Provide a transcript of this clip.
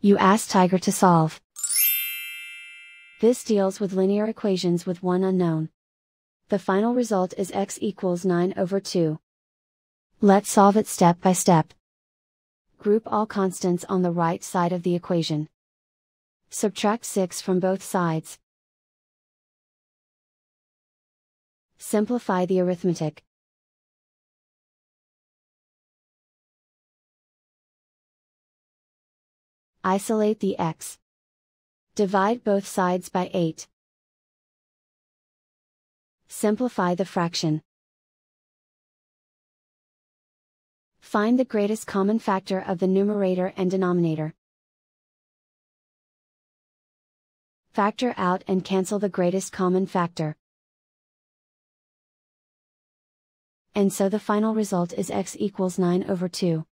You ask Tiger to solve. This deals with linear equations with one unknown. The final result is x equals 9/2. Let's solve it step by step. Group all constants on the right side of the equation. Subtract 6 from both sides. Simplify the arithmetic. Isolate the x. Divide both sides by 8. Simplify the fraction. Find the greatest common factor of the numerator and denominator. Factor out and cancel the greatest common factor. And so the final result is x equals 9/2.